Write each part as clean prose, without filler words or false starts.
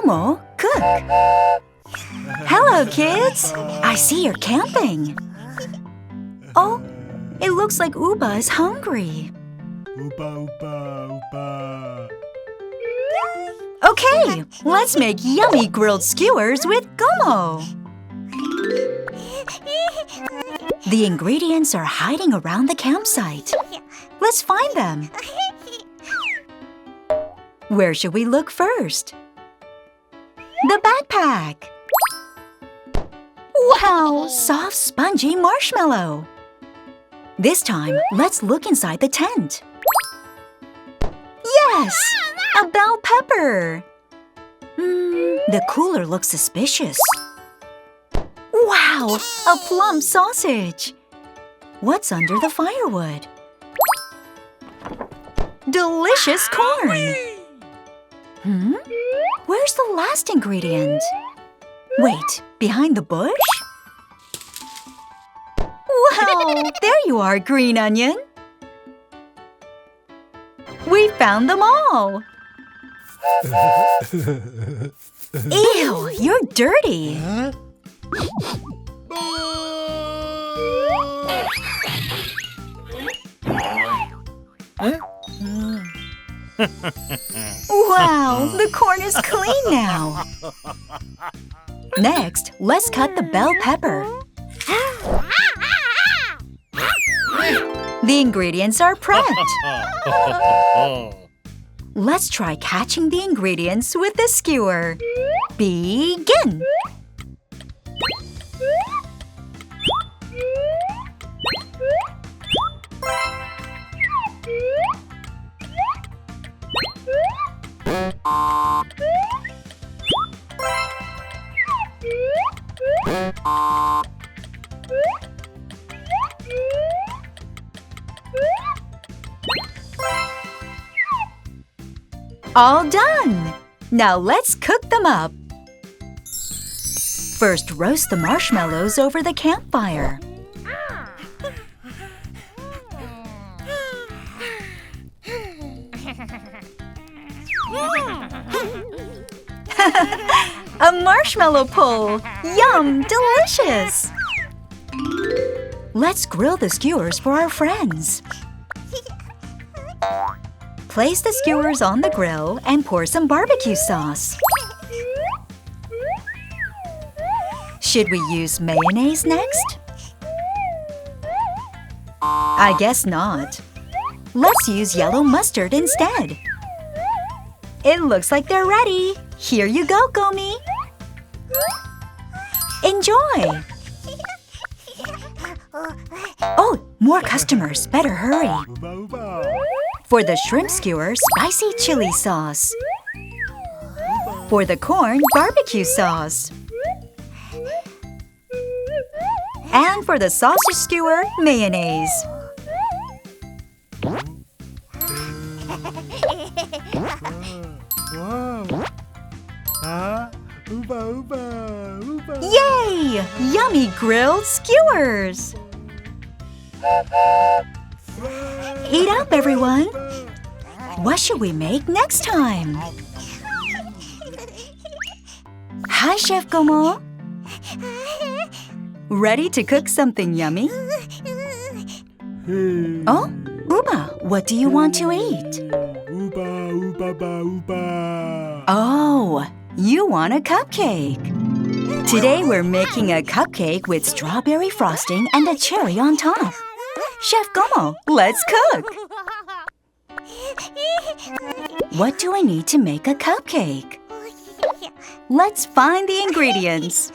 Gomo cook. Hello, kids. I see you're camping. Oh, it looks like Uba is hungry. Uba, uba, uba. Okay, let's make yummy grilled skewers with Gomo. The ingredients are hiding around the campsite. Let's find them. Where should we look first? The backpack. Wow, soft, spongy marshmallow. This time, let's look inside the tent. Yes, a bell pepper. The cooler looks suspicious. Wow, a plum sausage. What's under the firewood? Delicious corn. Where's the last ingredient? Wait, behind the bush? Wow, there you are, green onion. We found them all. Ew, you're dirty. Wow, the corn is clean now. Next, let's cut the bell pepper. The ingredients are prepped. Let's try catching the ingredients with the skewer. Begin! All done! Now let's cook them up. First, roast the marshmallows over the campfire. A marshmallow pull! Yum! Delicious! Let's grill the skewers for our friends. Place the skewers on the grill and pour some barbecue sauce. Should we use mayonnaise next? I guess not. Let's use yellow mustard instead. It looks like they're ready. Here you go, Gomi. Enjoy! Oh, more customers. Better hurry. Uba, uba. For the shrimp skewer, spicy chili sauce. For the corn, barbecue sauce. And for the sausage skewer, mayonnaise. Wow. Uba, uba, uba. Yay! Yummy grilled skewers! Eat up, everyone! What should we make next time? Hi, Chef Gomo! Ready to cook something yummy? Oh, Uba, what do you want to eat? Uba, uba, ba, uba. Oh, you want a cupcake! Today we're making a cupcake with strawberry frosting and a cherry on top. Chef Gomo, let's cook! What do I need to make a cupcake? Let's find the ingredients.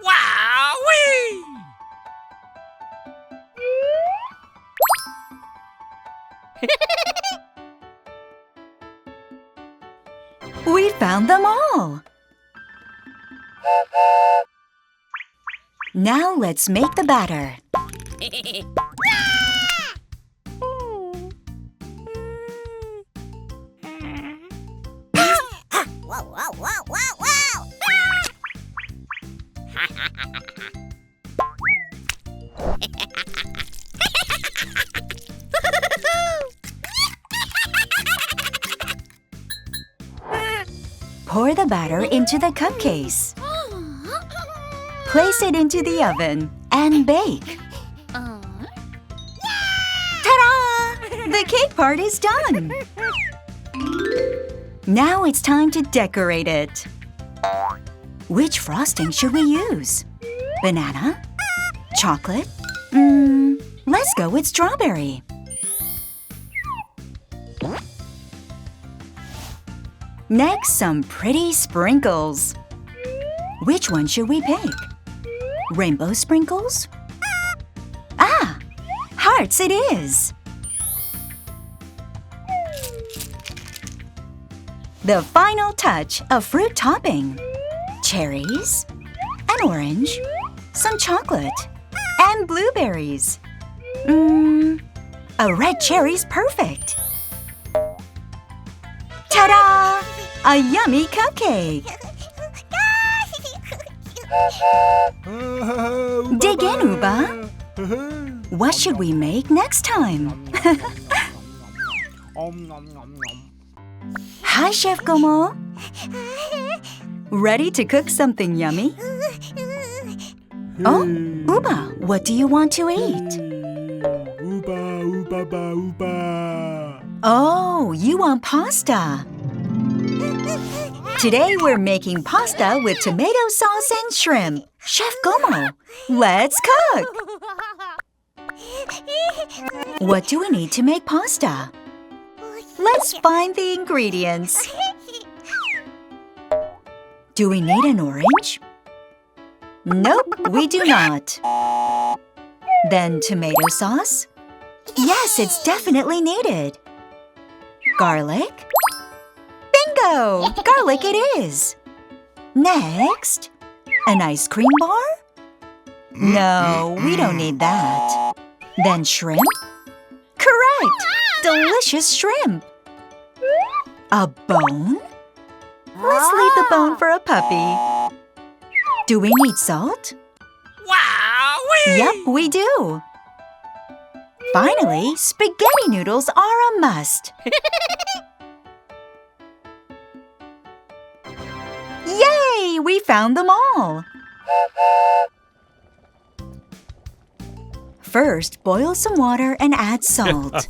Wowee! We found them all! Now let's make the batter. Pour the batter into the cupcakes. Place it into the oven and bake. Ta-da! The cake part is done. Now it's time to decorate it. Which frosting should we use? Banana? Chocolate? Let's go with strawberry. Next, some pretty sprinkles. Which one should we pick? Rainbow sprinkles? Ah! Hearts it is! The final touch, a fruit topping. Cherries, an orange, some chocolate, and blueberries. A red cherry's perfect. Ta-da! A yummy cupcake! Dig in, Uba. What should we make next time? Hi, Chef Como. Ready to cook something yummy? Oh, Uba, what do you want to eat? Uba. Oh, you want pasta. Today we're making pasta with tomato sauce and shrimp. Chef Como, let's cook! What do we need to make pasta? Let's find the ingredients. Do we need an orange? Nope, we do not. Then tomato sauce? Yes, it's definitely needed. Garlic? Bingo! Garlic it is. Next, an ice cream bar? No, we don't need that. Then shrimp? Correct! Delicious shrimp. A bone? Let's leave the bone for a puppy. Do we need salt? Yep, we do. Finally, spaghetti noodles are a must. Yay! We found them all. First, boil some water and add salt.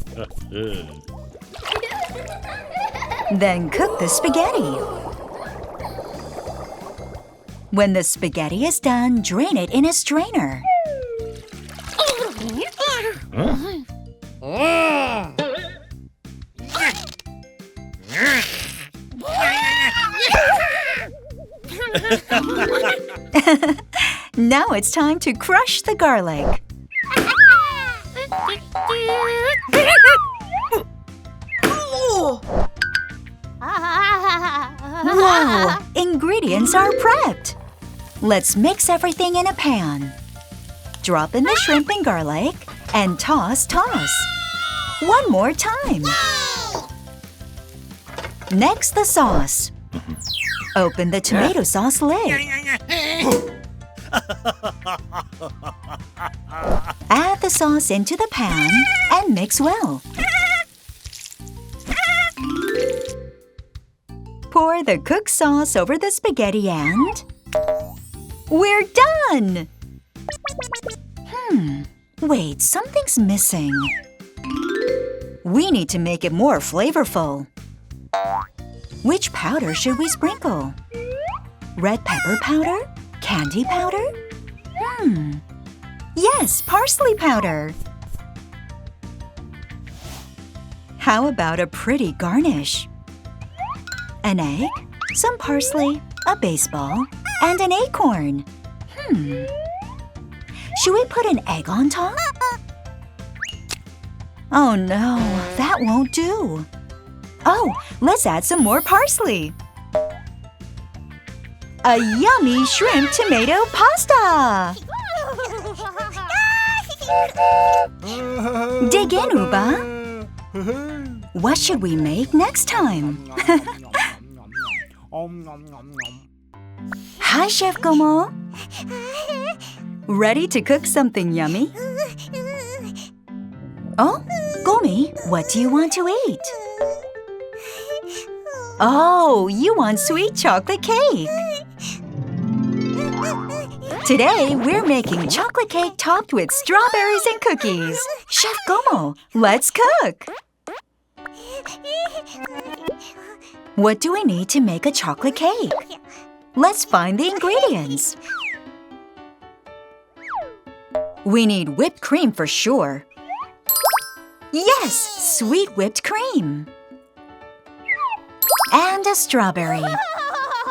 Then cook the spaghetti. When the spaghetti is done, drain it in a strainer. Now it's time to crush the garlic. Whoa! Ingredients are prepped. Let's mix everything in a pan. Drop in the shrimp and garlic and toss. One more time. Next, the sauce. Open the tomato sauce lid. Add the sauce into the pan and mix well. Pour the cooked sauce over the spaghetti and… we're done! Wait, something's missing. We need to make it more flavorful. Which powder should we sprinkle? Red pepper powder? Candy powder? Yes, parsley powder. How about a pretty garnish? An egg, some parsley, a baseball, and an acorn. Should we put an egg on top? Oh no, that won't do. Oh, let's add some more parsley. A yummy shrimp tomato pasta! Dig in, Uba. What should we make next time? Hi, Chef Gomo. Ready to cook something yummy? Oh, Gomi, what do you want to eat? Oh, you want sweet chocolate cake. Today, we're making chocolate cake topped with strawberries and cookies. Chef Gomo, let's cook. What do we need to make a chocolate cake? Let's find the ingredients. We need whipped cream for sure. Yes, sweet whipped cream. And a strawberry.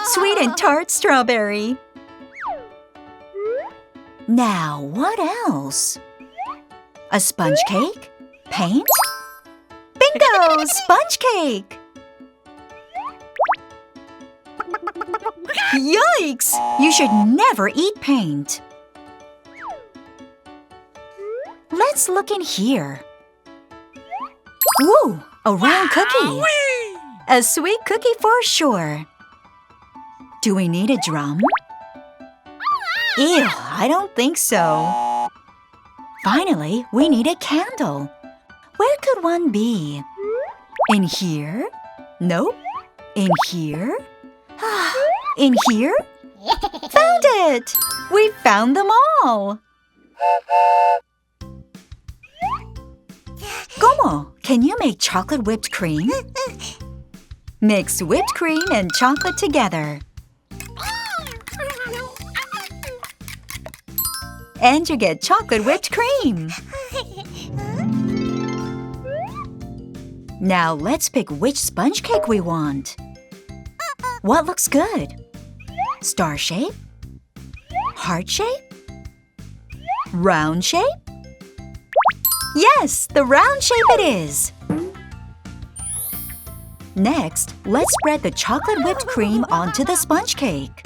Sweet and tart strawberry. Now, what else? A sponge cake? Paint? Bingo! Sponge cake! Yikes! You should never eat paint. Let's look in here. Woo! A round cookie. A sweet cookie for sure. Do we need a drum? Ew, I don't think so. Finally, we need a candle. Where could one be? In here? Nope. In here? In here? Found it! We found them all! Gomo, can you make chocolate whipped cream? Mix whipped cream and chocolate together. And you get chocolate whipped cream. Now let's pick which sponge cake we want. What looks good? Star shape? Heart shape? Round shape? Yes, the round shape it is. Next, let's spread the chocolate whipped cream onto the sponge cake.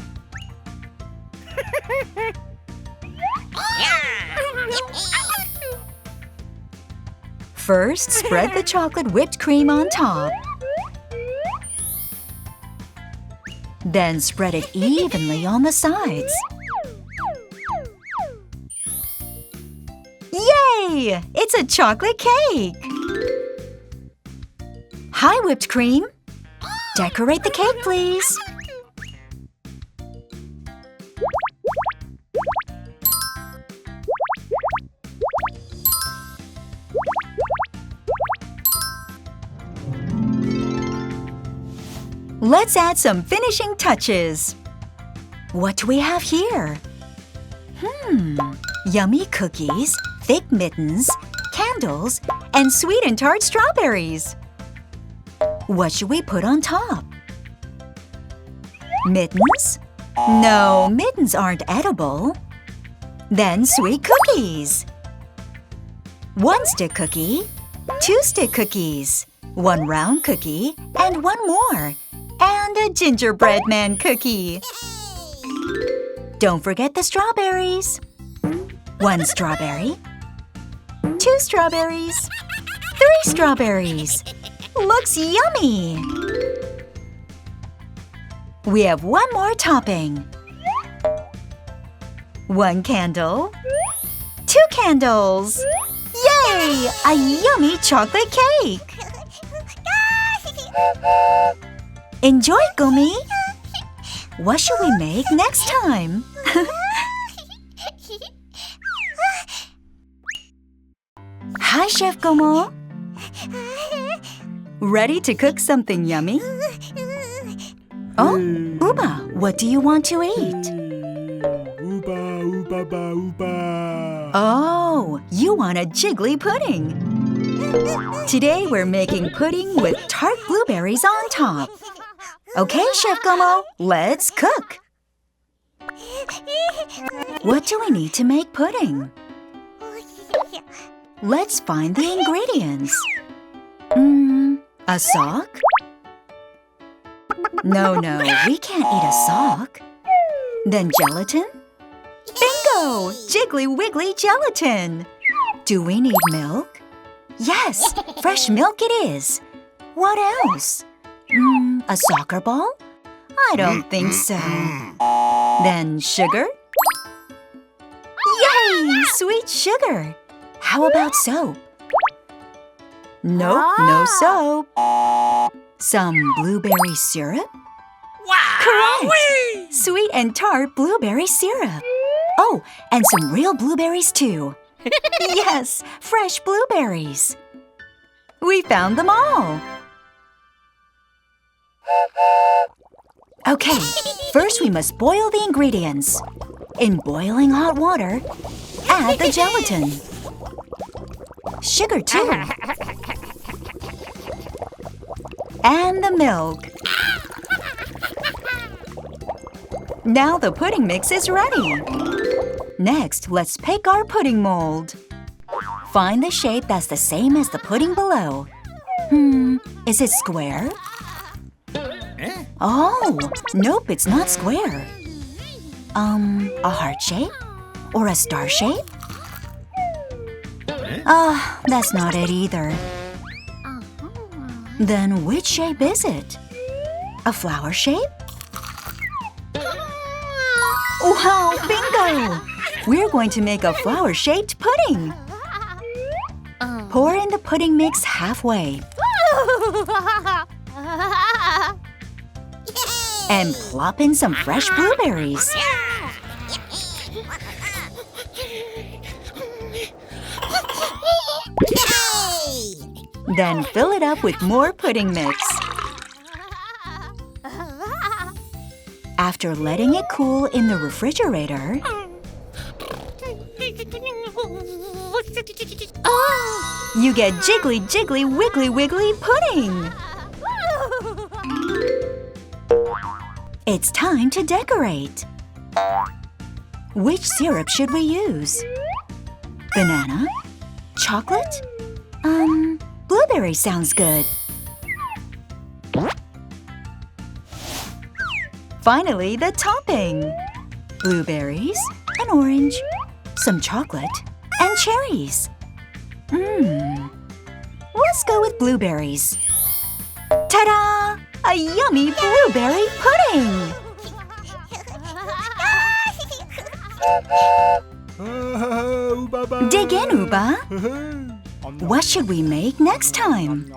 First, spread the chocolate whipped cream on top. Then spread it evenly on the sides. Yay! It's a chocolate cake! Hi, whipped cream. Decorate the cake, please. Let's add some finishing touches. What do we have here? Yummy cookies, thick mittens, candles, and sweet and tart strawberries. What should we put on top? Mittens? No, mittens aren't edible. Then sweet cookies. 1 stick cookie, 2 stick cookies, 1 round cookie, and 1 more. And a gingerbread man cookie. Don't forget the strawberries. 1 strawberry, 2 strawberries, 3 strawberries. Looks yummy! We have 1 more topping. 1 candle, 2 candles. Yay! A yummy chocolate cake! Enjoy, Gumi! What should we make next time? Hi, Chef Gomo! Ready to cook something yummy? Oh, Uba, what do you want to eat? Uba, uba, ba, uba. Oh, you want a jiggly pudding. Today we're making pudding with tart blueberries on top. Okay, Chef Gomo, let's cook. What do we need to make pudding? Let's find the ingredients. A sock? No, we can't eat a sock. Then gelatin? Bingo! Jiggly wiggly gelatin! Do we need milk? Yes, fresh milk it is. What else? A soccer ball? I don't think so. Then sugar? Yay! Sweet sugar! How about soap? Nope, no soap. Some blueberry syrup? Correct! Sweet and tart blueberry syrup. Oh, and some real blueberries too. Yes, fresh blueberries. We found them all. Okay, first we must boil the ingredients. In boiling hot water, add the gelatin. Sugar too. And the milk. Now the pudding mix is ready. Next, let's pick our pudding mold. Find the shape that's the same as the pudding below. Is it square? Oh, nope, it's not square. A heart shape? Or a star shape? That's not it either. Then which shape is it? A flower shape? Wow, bingo! We're going to make a flower-shaped pudding. Pour in the pudding mix halfway. And plop in some fresh blueberries. Then fill it up with more pudding mix. After letting it cool in the refrigerator, you get jiggly, jiggly, wiggly, wiggly pudding! It's time to decorate. Which syrup should we use? Banana? Chocolate? Blueberry sounds good. Finally, the topping. Blueberries, an orange, some chocolate, and cherries. Let's go with blueberries. Ta-da! A yummy blueberry pudding! Dig in, Uba. What should we make next time?